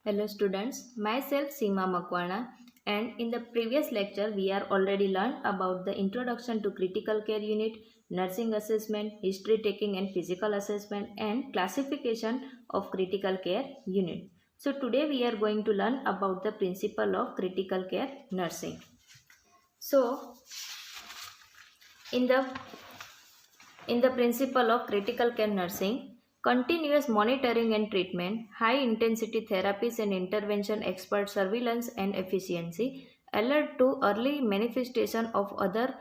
Hello students, myself Seema Makwana, and in the previous lecture we are already learned about the introduction to critical care unit, nursing assessment, history taking and physical assessment and classification of critical care unit. So today we are going to learn about the principle of critical care nursing. So in the principle of critical care nursing, continuous monitoring and treatment, high intensity therapies and intervention, expert surveillance and efficiency, alert to early manifestation of other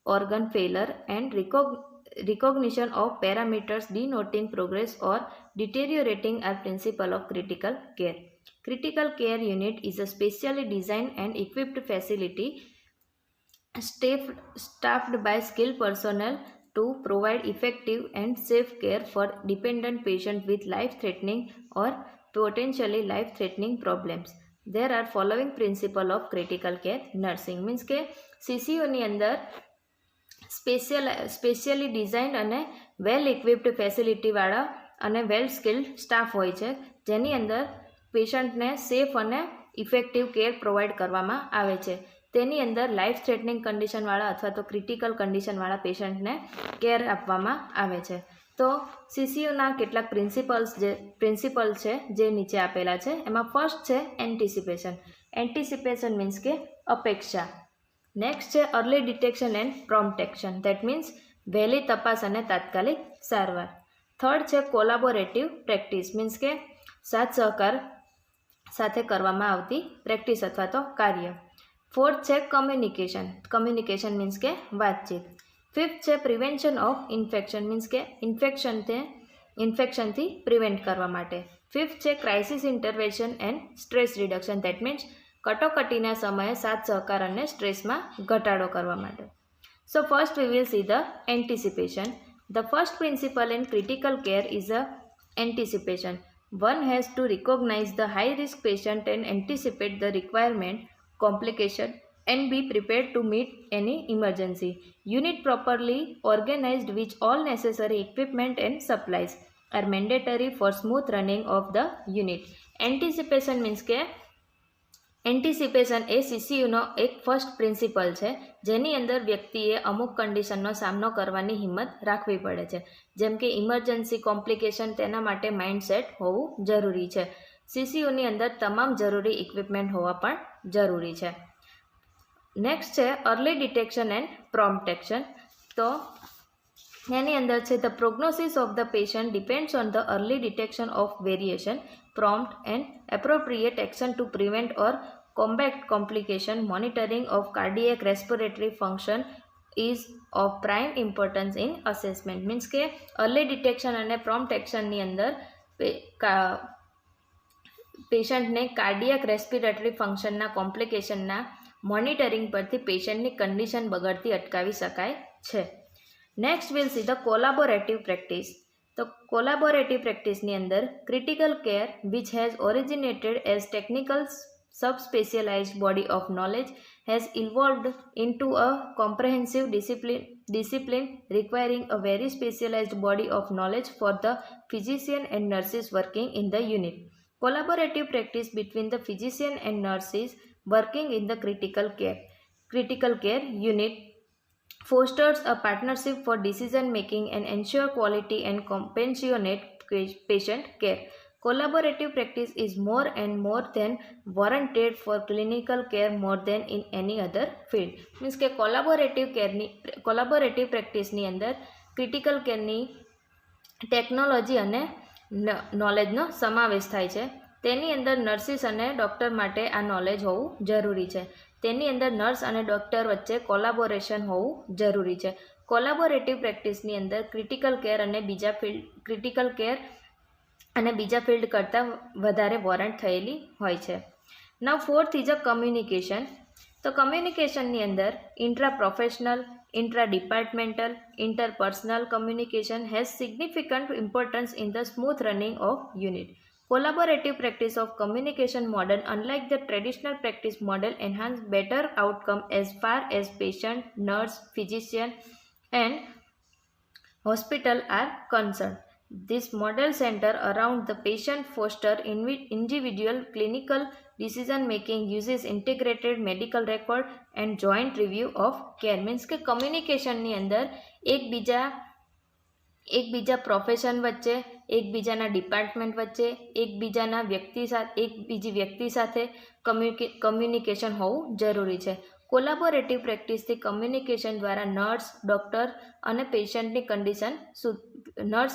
organ failure, and recognition of parameters denoting progress or deteriorating are principle of critical care. Critical care unit is a specially designed and equipped facility staffed by skilled personnel to provide effective and safe care for dependent patients with life-threatening or potentially life-threatening problems. There are following principle of critical care nursing means કે CCUની અંદર specially designed અને વેલ equipped ફેસિલિટીવાળા અને વેલ skilled staff હોય છે જેની અંદર પેશન્ટને safe અને ઇફેક્ટિવ કેર પ્રોવાઈડ કરવામાં આવે છે. તેની અંદર લાઈફ થ્રેટનિંગ કન્ડિશનવાળા અથવા તો ક્રિટિકલ કન્ડિશનવાળા પેશન્ટને કેર આપવામાં આવે છે. તો CCUના કેટલાક પ્રિન્સિપલ છે જે નીચે આપેલા છે. એમાં ફર્સ્ટ છે એન્ટિસિપેશન. એન્ટિસિપેશન મીન્સ કે અપેક્ષા. નેક્સ્ટ છે early detection and prompt action. That means વહેલી તપાસ અને તાત્કાલિક સારવાર. થર્ડ છે કોલાબોરેટિવ પ્રેક્ટિસ મીન્સ કે સાથ સહકાર સાથે કરવામાં આવતી પ્રેક્ટિસ અથવા તો કાર્ય. ફોર્થ છે કમ્યુનિકેશન. કમ્યુનિકેશન મીન્સ કે વાતચીત. ફિફ્થ છે પ્રિવેન્શન ઓફ ઇન્ફેક્શન મીન્સ કે ઇન્ફેક્શનથી પ્રિવેન્ટ કરવા માટે. ફિફ્થ છે crisis intervention and stress reduction. That means કટોકટીના સમયે સાથ સહકાર અને સ્ટ્રેસમાં ઘટાડો કરવા માટે. So first we will see the anticipation. The first principle in critical care is a anticipation. One has to recognize the high risk patient and anticipate the requirement, complication, and be prepared to meet any emergency. Unit properly organized with all necessary equipment and supplies are mandatory for smooth running of the unit. Anticipation means કે anticipation એ CCUનો એક first principal છે જેની અંદર વ્યક્તિએ અમુક કન્ડિશનનો સામનો કરવાની હિંમત રાખવી પડે છે. જેમ કે ઇમરજન્સી કોમ્પ્લિકેશન, તેના માટે માઇન્ડસેટ હોવું જરૂરી છે. CCUની અંદર તમામ જરૂરી ઇક્વિપમેન્ટ હોવા પણ જરૂરી છે. નેક્સ્ટ છે early detection and prompt action. તો એની અંદર છે the prognosis of the patient depends on the early detection of variation, prompt and appropriate action to prevent or combat complication. Monitoring of cardiac respiratory function is of prime importance in assessment. Means કે early detection અને prompt action ની અંદર પેશન્ટને cardiac respiratory ફંક્શનના કોમ્પ્લિકેશનના monitoring પરથી પેશન્ટની condition બગડતી અટકાવી શકાય છે. Next will see the collaborative practice. તો કોલાબોરેટિવ પ્રેક્ટિસની અંદર critical care which has originated as technical subspecialized body of knowledge has evolved into a comprehensive discipline requiring a very specialized body of knowledge for the physician and nurses working in the unit. Collaborative practice between the physician and nurses working in the critical care unit fosters a partnership for decision making and ensure quality and compassionate patient care. Collaborative practice is more and more than warranted for clinical care more than in any other field. Means કે collaborative પ્રેક્ટિસની અંદર critical કેરની technology અને નોલેજનો સમાવેશ થાય છે. તેની અંદર nurses અને ડૉક્ટર માટે આ નોલેજ હોવું જરૂરી છે. તેની અંદર નર્સ અને ડૉક્ટર વચ્ચે કોલાબોરેશન હોવું જરૂરી છે. કોલાબોરેટિવ પ્રેક્ટિસની અંદર ક્રિટિકલ કેર અને બીજા ફિલ્ડ કરતાં વધારે વોરંટ થયેલી હોય છે. Now fourth is a communication. તો કમ્યુનિકેશનની અંદર intra professional, intra departmental, interpersonal communication has significant importance in the smooth running of unit. Collaborative practice of communication model, unlike the traditional practice model, enhance better outcome as far as patient, nurse, physician and hospital are concerned. This model center around the patient foster individual clinical decision making, uses integrated medical record and joint review of care. Means કે કમ્યુનિકેશનની અંદર એકબીજા profession વચ્ચે, એકબીજાના department વચ્ચે, એકબીજી વ્યક્તિ સાથે communication હોવું જરૂરી છે. કોલાબોરેટિવ પ્રેક્ટિસથી કમ્યુનિકેશન દ્વારા નર્સ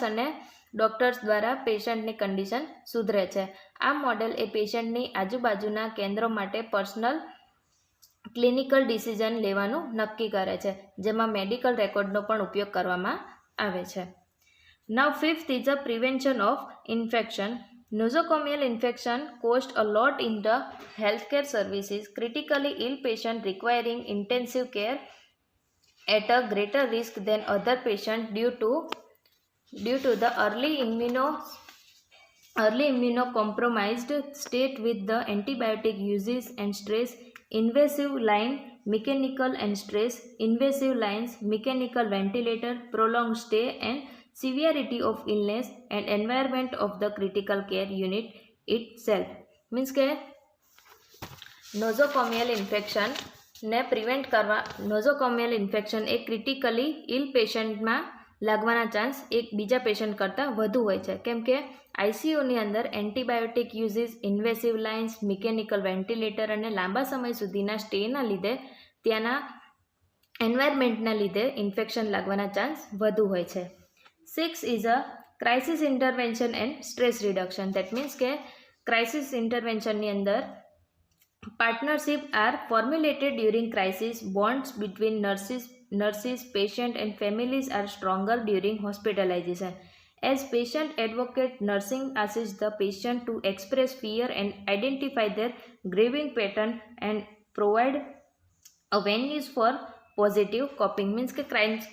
અને ડૉક્ટર્સ દ્વારા પેશન્ટની કન્ડિશન સુધરે છે. આ મોડેલ એ પેશન્ટની આજુબાજુના કેન્દ્રો માટે પર્સનલ ક્લિનિકલ ડિસિઝન લેવાનું નક્કી કરે છે, જેમાં મેડિકલ રેકોર્ડનો પણ ઉપયોગ કરવામાં આવે છે. Now fifth is a prevention of infection. Nosocomial infection cost a lot in the healthcare services. Critically ill patient requiring intensive care at a greater risk than other patients due to the early immunocompromised state with the antibiotic uses and stress, invasive line, mechanical and stress, invasive lines, mechanical ventilator, prolonged stay and severity of illness and environment of the critical care unit itself. Means કે નોઝોકોમિયલ infection એ critically ઇલ પેશન્ટમાં લાગવાના chance એક બીજા patient કરતાં વધુ હોય છે, કેમ કે આઈસીયુની અંદર antibiotic uses, invasive lines, mechanical ventilator અને લાંબા સમય સુધીના સ્ટેના લીધે ત્યાંના એન્વાયરમેન્ટના લીધે ઇન્ફેક્શન લાગવાના ચાન્સ વધુ હોય છે. 6 is a crisis intervention and stress reduction. That means કે crisis intervention ની અંદર partnership are formulated during crisis. Bonds between nurses, patient and families are stronger during hospitalization. As patient advocate, nursing assists the patient to express fear and identify their grieving pattern and provide awareness for positive coping. Means કે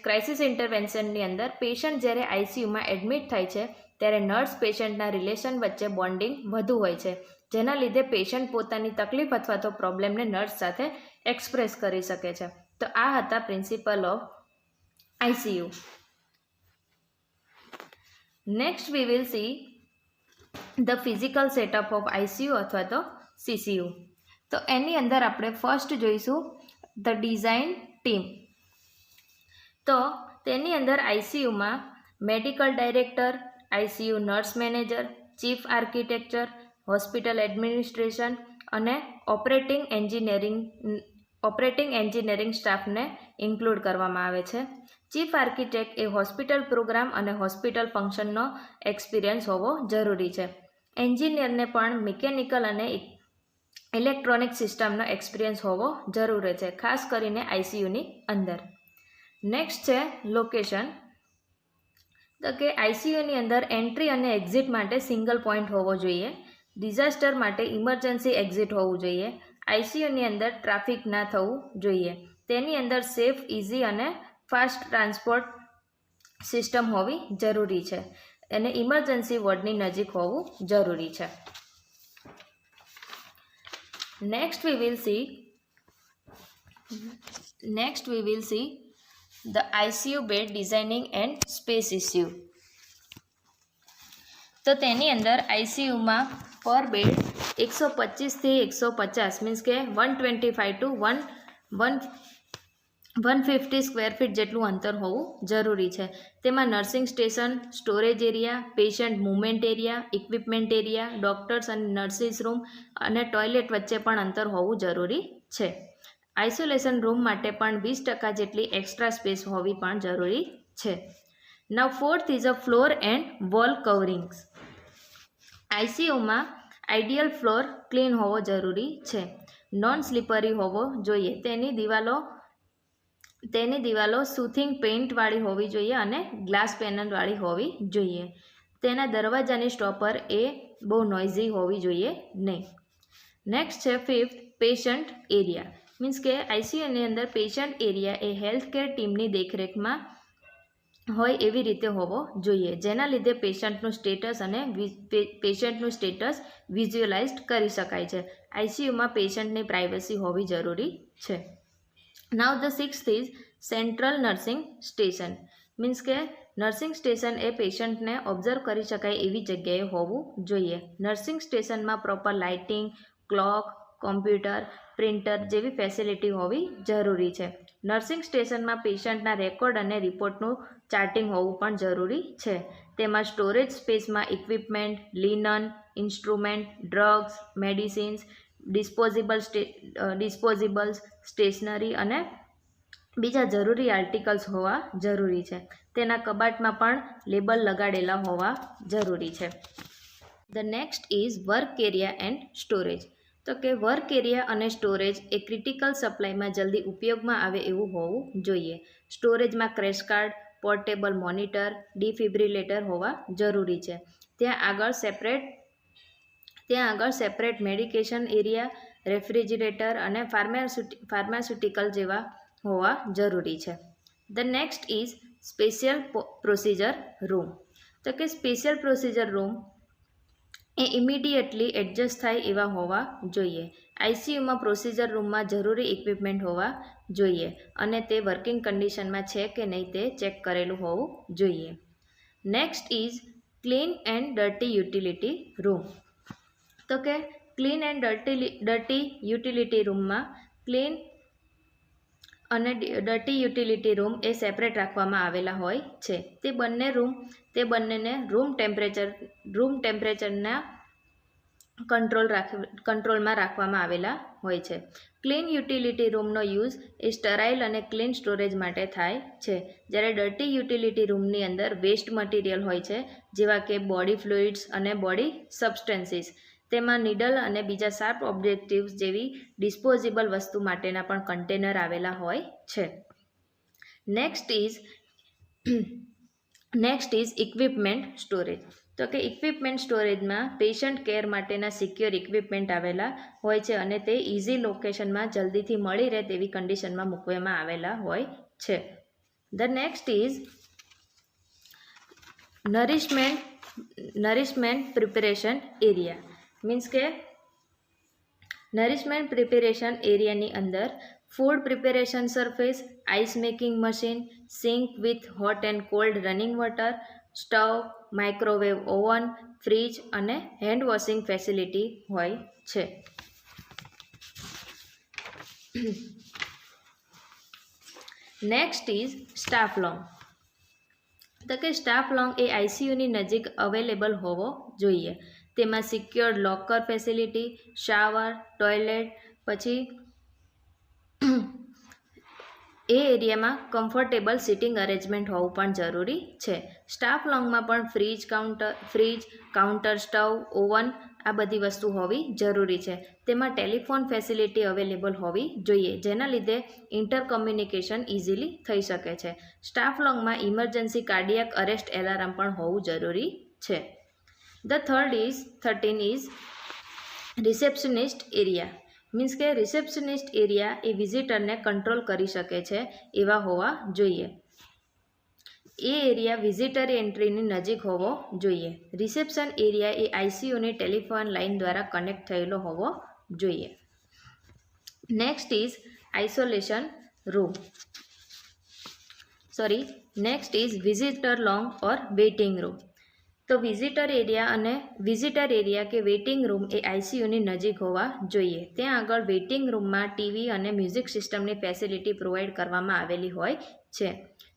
crisis ઇન્ટરવેન્શનની અંદર patient જ્યારે આઈસીયુમાં admit થાય છે ત્યારે nurse પેશન્ટના relation વચ્ચે bonding વધુ હોય છે, જેના લીધે પેશન્ટ પોતાની તકલીફ અથવા તો પ્રોબ્લેમને નર્સ સાથે એક્સપ્રેસ કરી શકે છે. તો આ હતા principal of ICU. Next we will see the physical setup of ICU અથવા તો સીસીયુ. તો એની અંદર આપણે ફર્સ્ટ જોઈશું ધ ડિઝાઇન ટીમ. તો તેની અંદર આઈસીયુમાં medical director, ICU nurse manager, chief architecture, hospital administration અને ઓપરેટિંગ એન્જિનિયરિંગ સ્ટાફને ઇન્ક્લુડ કરવામાં આવે છે. ચીફ આર્કિટેક્ટ એ હોસ્પિટલ પ્રોગ્રામ અને હોસ્પિટલ ફંક્શનનો એક્સપિરિયન્સ હોવો જરૂરી છે. એન્જિનિયરને પણ મિકેનિકલ અને ઇલેક્ટ્રોનિક સિસ્ટમનો એક્સપિરિયન્સ હોવો જરૂરી છે, ખાસ કરીને આઈસીયુની અંદર. નેક્સ્ટ છે લોકેશન. તો કે આઈસીયુની અંદર એન્ટ્રી અને એક્ઝિટ માટે સિંગલ પોઈન્ટ હોવો જોઈએ. ડિઝાસ્ટર માટે ઇમરજન્સી એક્ઝિટ હોવું જોઈએ. આઈસીયુની અંદર ટ્રાફિક ના થવું જોઈએ. તેની અંદર સેફ, ઇઝી અને ફાસ્ટ ટ્રાન્સપોર્ટ સિસ્ટમ હોવી જરૂરી છે અને ઇમરજન્સી વોર્ડની નજીક હોવું જરૂરી છે. Next we will see the ICU bed designing and space issue. તો તેની અંદર આઈસીયુમાં પર બેડ 125થી 150 મીન્સ કે 125 ટુ 150 સ્ક્વેર ફીટ જેટલું અંતર હોવું જરૂરી છે. તેમાં nursing station, storage area, patient movement area, equipment area, doctors અને નર્સિસ રૂમ અને ટોયલેટ વચ્ચે પણ અંતર હોવું જરૂરી છે. આઇસોલેશન રૂમ માટે પણ 20% જેટલી એક્સ્ટ્રા સ્પેસ હોવી પણ જરૂરી છે. Now fourth is a floor and wall coverings. આઈસીયુમાં આઈડિયલ ફ્લોર ક્લીન હોવો જરૂરી છે, નોન સ્લીપરી હોવો જોઈએ. તેની દિવાલો સુથિંગ પેઇન્ટવાળી હોવી જોઈએ અને ગ્લાસ પેનલવાળી હોવી જોઈએ. તેના દરવાજાની સ્ટોપર એ બહુ નોઇઝી હોવી જોઈએ નહીં. નેક્સ્ટ છે ફિફ્થ પેશન્ટ એરિયા. મીન્સ કે આઈસીયુની અંદર પેશન્ટ એરિયા એ હેલ્થ કેર ટીમની દેખરેખમાં હોય એવી રીતે હોવો જોઈએ, જેના લીધે પેશન્ટનું સ્ટેટસ વિઝ્યુઅલાઇઝ કરી શકાય છે. આઈસીયુમાં પેશન્ટની પ્રાઇવસી હોવી જરૂરી છે. નાવ the sixth is central nursing station. Means કે નર્સિંગ સ્ટેશન એ પેશન્ટને ઓબ્ઝર્વ કરી શકાય એવી જગ્યાએ હોવું જોઈએ. નર્સિંગ સ્ટેશનમાં proper lighting, clock, computer, printer જેવી ફેસિલિટી હોવી જરૂરી છે. નર્સિંગ સ્ટેશનમાં પેશન્ટના રેકોર્ડ અને રિપોર્ટનું ચાર્ટિંગ હોવું પણ જરૂરી છે. તેમાં સ્ટોરેજ સ્પેસમાં equipment, linen, instrument, drugs, medicines, disposables, stationery અને બીજા જરૂરી આર્ટિકલ્સ હોવા જરૂરી છે. તેના કબાટમાં પણ લેબલ લગાડેલા હોવા જરૂરી છે. The next is work area and storage. તો કે વર્ક એરિયા અને સ્ટોરેજ એ ક્રિટિકલ સપ્લાયમાં જલ્દી ઉપયોગમાં આવે એવું હોવું જોઈએ. સ્ટોરેજમાં crash card, portable monitor, defibrillator હોવા જરૂરી છે. ત્યાં આગળ સેપરેટ મેડિકેશન એરિયા, રેફ્રિજરેટર અને ફાર્માસ્યુટિકલ જેવા હોવા જરૂરી છે. The next is special procedure room. તો કે સ્પેશિયલ પ્રોસિજર રૂમ એ ઇમિડિયેટલી એડજસ્ટ થાય એવા હોવા જોઈએ. આઈસીયુમાં પ્રોસિજર રૂમમાં જરૂરી ઇક્વિપમેન્ટ હોવા જોઈએ અને તે વર્કિંગ કન્ડિશનમાં છે કે નહીં તે ચેક કરેલું હોવું જોઈએ. Next is clean and dirty utility room. તો કે ક્લીન એન્ડ ડર્ટી યુટિલિટી રૂમમાં ક્લીન અને ડર્ટી યુટિલિટી રૂમ એ સેપરેટ રાખવામાં આવેલા હોય છે. તે બંનેને રૂમ ટેમ્પરેચરના કંટ્રોલમાં રાખવામાં આવેલા હોય છે. ક્લીન યુટિલિટી રૂમનો યુઝ એ સ્ટરાઇલ અને ક્લીન સ્ટોરેજ માટે થાય છે. જ્યારે ડર્ટી યુટિલિટી રૂમની અંદર વેસ્ટ મટીરિયલ હોય છે, જેવા કે બોડી ફ્લુઇડ્સ અને બોડી સબસ્ટન્સીસ. તેમાં નીડલ અને બીજા શાર્પ ઓબ્જેક્ટિવ્સ જેવી ડિસ્પોઝેબલ વસ્તુ માટેના પણ કન્ટેનર આવેલા હોય છે. Next is equipment storage. તો કે ઇક્વિપમેન્ટ સ્ટોરેજમાં પેશન્ટ કેર માટેના સિક્યોર ઇક્વિપમેન્ટ આવેલા હોય છે અને તે ઇઝી લોકેશનમાં જલ્દીથી મળી રહે તેવી કન્ડિશનમાં મૂકવામાં આવેલા હોય છે. The next is nourishment preparation area. Means કે નરિશમેન્ટ પ્રિપેરેશન એરિયાની અંદર food preparation surface, ice making machine, sink with hot and cold running water, stove, microwave oven, fridge અને હેન્ડ વોશિંગ ફેસિલિટી હોય છે. Next is staff lounge. તો કે staff long એ આઈસીયુની નજીક અવેલેબલ હોવો જોઈએ. તેમાં secured locker facility, shower, toilet, પછી એ એરિયામાં કમ્ફર્ટેબલ સિટિંગ અરેન્જમેન્ટ હોવું પણ જરૂરી છે. સ્ટાફ લોંગમાં પણ ફ્રીજ, કાઉન્ટર, સ્ટવ, ઓવન આ બધી વસ્તુ હોવી જરૂરી છે. તેમાં ટેલિફોન ફેસિલિટી અવેલેબલ હોવી જોઈએ, જેના લીધે ઇન્ટરકમ્યુનિકેશન ઇઝીલી થઈ શકે છે. સ્ટાફ લોંગમાં ઇમરજન્સી કાર્ડિયાક અરેસ્ટ એલાર્મ પણ હોવું જરૂરી છે. The 13 is receptionist area. Means કે રિસેપ્શનિસ્ટ એરિયા એ વિઝિટરને કંટ્રોલ કરી શકે છે એવા હોવા જોઈએ. એ એરિયા વિઝિટર એન્ટ્રીની નજીક હોવો જોઈએ. રિસેપ્શન એરિયા એ આઈસીયુની ટેલિફોન લાઇન દ્વારા કનેક્ટ થયેલો હોવો જોઈએ. Next is visitor lounge or waiting room. તો વિઝિટર એરિયા કે વેઇટિંગ રૂમ એ આઈસીયુની નજીક હોવા જોઈએ. ત્યાં આગળ વેઇટિંગ રૂમમાં ટીવી અને મ્યુઝિક સિસ્ટમની ફેસિલિટી પ્રોવાઈડ કરવામાં આવેલી હોય છે.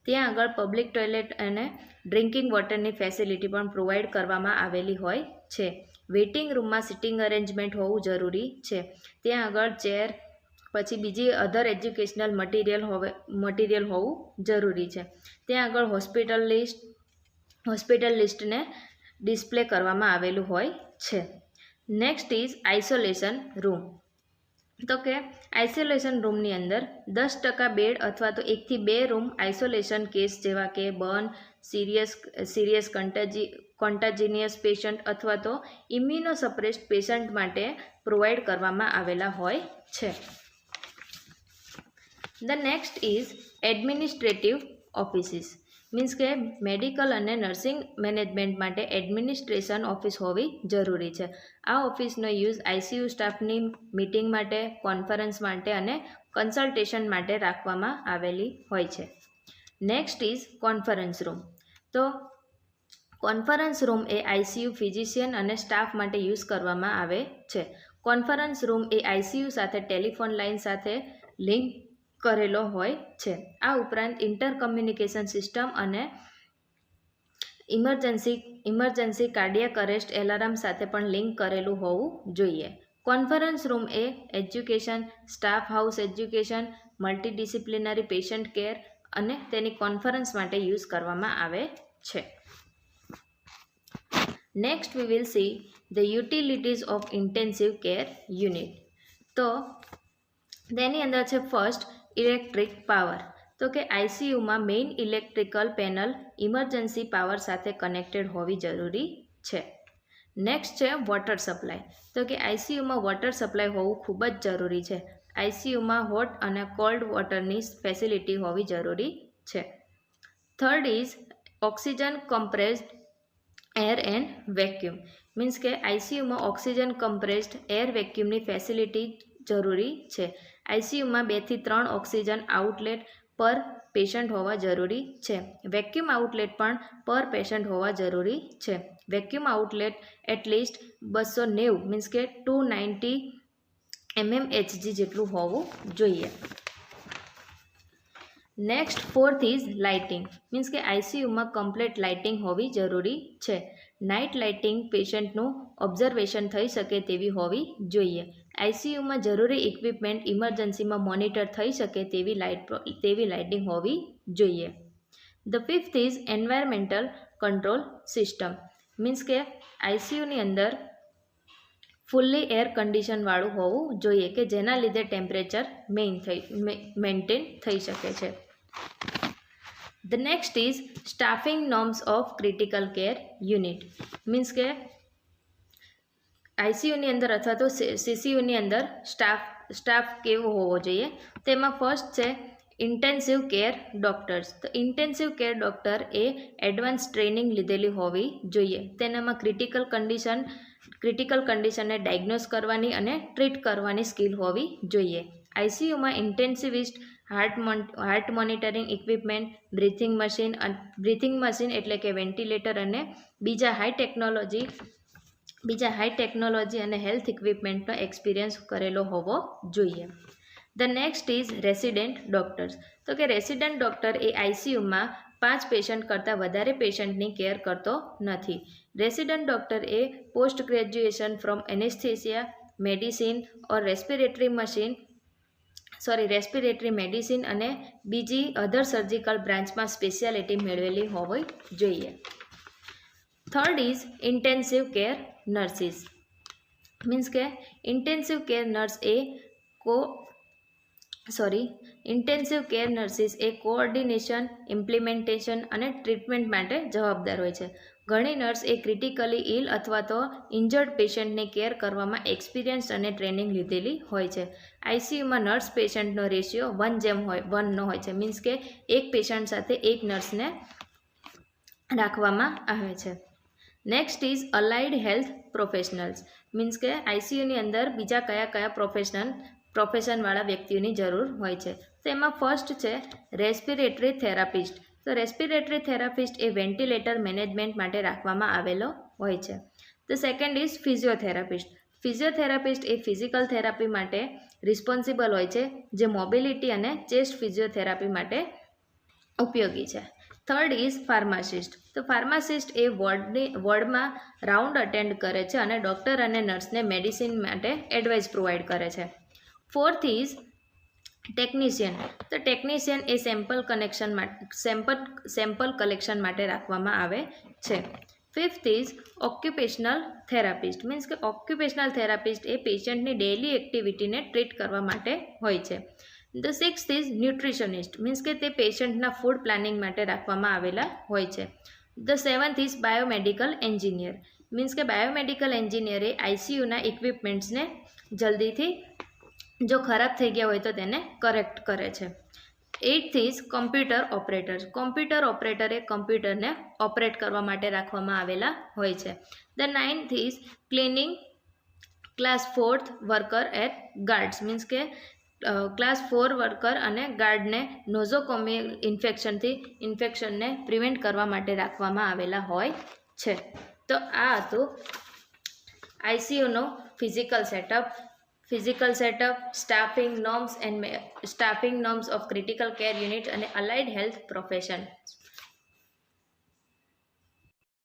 ત્યાં આગળ પબ્લિક ટોયલેટ અને ડ્રિંકિંગ વોટરની ફેસિલિટી પણ પ્રોવાઈડ કરવામાં આવેલી હોય છે. વેઇટિંગ રૂમમાં સિટિંગ અરેન્જમેન્ટ હોવું જરૂરી છે. ત્યાં આગળ ચેર, પછી બીજી અધર એજ્યુકેશનલ મટીરિયલ હોવું જરૂરી છે. ત્યાં આગળ હોસ્પિટલ લિસ્ટને ડિસ્પ્લે કરવામાં આવેલું હોય છે. Next is isolation room. તો કે આઇસોલેશન રૂમની અંદર 10% બેડ અથવા તો 1 થી 2 રૂમ આઇસોલેશન કેસ જેવા કે બર્ન, સિરિયસ કોન્ટાજીનિયસ પેશન્ટ અથવા તો ઇમ્યુનોસપ્રેસ્ડ પેશન્ટ માટે પ્રોવાઈડ કરવામાં આવેલા હોય છે. The next is administrative offices. Means કે મેડિકલ અને નર્સિંગ મેનેજમેન્ટ માટે એડમિનિસ્ટ્રેશન ઓફિસ હોવી જરૂરી છે. આ ઓફિસનો યુઝ આઈસીયુ સ્ટાફની મીટિંગ માટે, કોન્ફરન્સ માટે અને કન્સલ્ટેશન માટે રાખવામાં આવેલી હોય છે. Next is conference room. તો તો કોન્ફરન્સ રૂમ એ આઈસીયુ ફિઝિશિયન અને સ્ટાફ માટે યુઝ કરવામાં આવે છે. કોન્ફરન્સ રૂમ એ આઈસીયુ સાથે ટેલિફોન લાઇન સાથે લિંક કરેલો હોય છે. આ ઉપરાંત ઇન્ટર કમ્યુનિકેશન સિસ્ટમ અને ઇમરજન્સી કાર્ડિયાક અરેસ્ટ એલાર્મ સાથે પણ લિંક કરેલું હોવું જોઈએ. કોન્ફરન્સ રૂમ એ education, staff house education, multidisciplinary patient care અને તેની કોન્ફરન્સ માટે યુઝ કરવામાં આવે છે. Next we will see the utilities of intensive care unit. તો તેની અંદર છે ફર્સ્ટ ઇલેક્ટ્રિક પાવર. તો કે આઈસીયુમાં main electrical panel emergency power સાથે કનેક્ટેડ હોવી જરૂરી છે. નેક્સ્ટ છે વોટર સપ્લાય. તો કે આઈસીયુમાં વોટર સપ્લાય હોવું ખૂબ જ જરૂરી છે. આઈસીયુમાં હોટ અને કોલ્ડ વોટરની ફેસિલિટી હોવી જરૂરી છે. Third is oxygen compressed air and vacuum. Means કે આઈસીયુમાં ઓક્સિજન કમ્પ્રેસ્ડ એર વેક્યુમની ફેસિલિટી જરૂરી છે. આઈસીયુમાં 2 થી 3 ઓક્સિજન આઉટલેટ પર પેશન્ટ હોવા જરૂરી છે. વેક્યુમ આઉટલેટ પણ પર પેશન્ટ હોવા જરૂરી છે. વેક્યુમ આઉટલેટ એટલીસ્ટ 290 મીન્સ કે 290 mmHg જેટલું હોવું જોઈએ. Next fourth is lighting. Means કે આઈસીયુમાં કમ્પ્લીટ લાઇટિંગ હોવી જરૂરી છે. નાઇટ લાઇટિંગ પેશન્ટનું ઓબ્ઝર્વેશન થઈ શકે તેવી હોવી જોઈએ. આઈસીયુમાં જરૂરી ઇક્વિપમેન્ટ ઇમરજન્સીમાં મોનિટર થઈ શકે તેવી લાઇટિંગ હોવી જોઈએ. The fifth is environmental control system. Means કે આઈસીયુની અંદર ફુલ્લી એર કન્ડિશનવાળું હોવું જોઈએ કે જેના લીધે ટેમ્પરેચર મેન્ટેન થઈ શકે છે. The next is staffing norms of critical care unit. Means કે આઈસીયુની અંદર અથવા તો સીસીયુની અંદર સ્ટાફ કેવો હોવો જોઈએ. તેમાં ફર્સ્ટ છે ઇન્ટેન્સિવ કેર ડૉક્ટર્સ. તો ઇન્ટેન્સિવ કેર ડૉક્ટર એ એડવાન્સ ટ્રેનિંગ લીધેલી હોવી જોઈએ. તેનામાં ક્રિટિકલ કન્ડિશનને ડાયગ્નોઝ કરવાની અને ટ્રીટ કરવાની સ્કિલ હોવી જોઈએ. આઈસીયુમાં intensivist heart monitoring equipment, breathing machine એટલે કે વેન્ટિલેટર અને બીજા હાઈ ટેકનોલોજી અને હેલ્થ ઇક્વિપમેન્ટનો એક્સપિરિયન્સ કરેલો હોવો જોઈએ. The next is resident doctors. તો કે રેસિડેન્ટ ડૉક્ટર એ આઈસીયુમાં 5 પેશન્ટ કરતાં વધારે પેશન્ટની કેર કરતો નથી. રેસિડેન્ટ ડૉક્ટર એ post graduation from anaesthesia medicine or respiratory medicine અને બીજી અધર સર્જિકલ બ્રાન્ચમાં સ્પેશિયાલિટી મેળવેલી હોવી જોઈએ. Third is intensive care nurses. Means કે ઇન્ટેન્સિવ કેર નર્સિસ એ કોઓર્ડિનેશન, ઇમ્પ્લિમેન્ટેશન અને ટ્રીટમેન્ટ માટે જવાબદાર હોય છે. ઘણી નર્સ એ ક્રિટિકલી ઇલ અથવા તો ઇન્જર્ડ પેશન્ટની કેર કરવામાં એક્સપિરિયન્સ અને ટ્રેનિંગ લીધેલી હોય છે. આઈસીયુમાં નર્સ પેશન્ટનો રેશિયો 1:1 હોય છે. મીન્સ કે એક પેશન્ટ સાથે એક નર્સને રાખવામાં આવે છે. Next is allied health professionals. Means કે આઈસીયુની અંદર બીજા કયા પ્રોફેશનવાળા વ્યક્તિઓની જરૂર હોય છે. તેમાં ફર્સ્ટ છે રેસ્પિરેટરી થેરાપિસ્ટ. તો રેસ્પિરેટરી થેરાપિસ્ટ એ વેન્ટિલેટર મેનેજમેન્ટ માટે રાખવામાં આવેલો હોય છે. The second is physiotherapist. Physiotherapist A physical therapy માટે રિસ્પોન્સિબલ હોય છે, જે મોબિલિટી અને ચેસ્ટ ફિઝિયોથેરાપી માટે ઉપયોગી છે. Third is pharmacist. તો ફાર્માસિસ્ટ એ વોર્ડમાં રાઉન્ડ અટેન્ડ કરે છે અને ડૉક્ટર અને નર્સને મેડિસિન માટે એડવાઇસ પ્રોવાઈડ કરે છે. Fourth is technician. તો ટેકનિશિયન એ સેમ્પલ કલેક્શન માટે રાખવામાં આવે છે. Fifth is occupational therapist. Means કે ઓક્યુપેશનલ થેરાપિસ્ટ એ પેશન્ટની ડેઇલી એક્ટિવિટીને ટ્રીટ કરવા માટે હોય છે. The sixth is nutritionist. Means કે તે પેશન્ટના ફૂડ પ્લાનિંગ માટે રાખવામાં આવેલા હોય છે. The seventh is biomedical engineer. Means કે બાયોમેડિકલ એન્જિનિયરે આઈસીયુના ઇક્વિપમેન્ટ્સને જલ્દીથી જો ખરાબ થઈ ગયા હોય તો તેને કરેક્ટ કરે છે. Eighth is computer operators. Computer operator એ કમ્પ્યુટરને ઓપરેટ કરવા માટે રાખવામાં આવેલા હોય છે. The ninth is cleaning class 4th worker at guards. Means કે ક્લાસ 4 વર્કર અને ગાર્ડને નોઝોકોમિયલ ઇન્ફેક્શનને પ્રિવેન્ટ કરવા માટે રાખવામાં આવેલા હોય છે. તો આ હતું આઈસીયુનો physical setup, staffing norms of critical care unit અને અલાઇડ હેલ્થ પ્રોફેશન.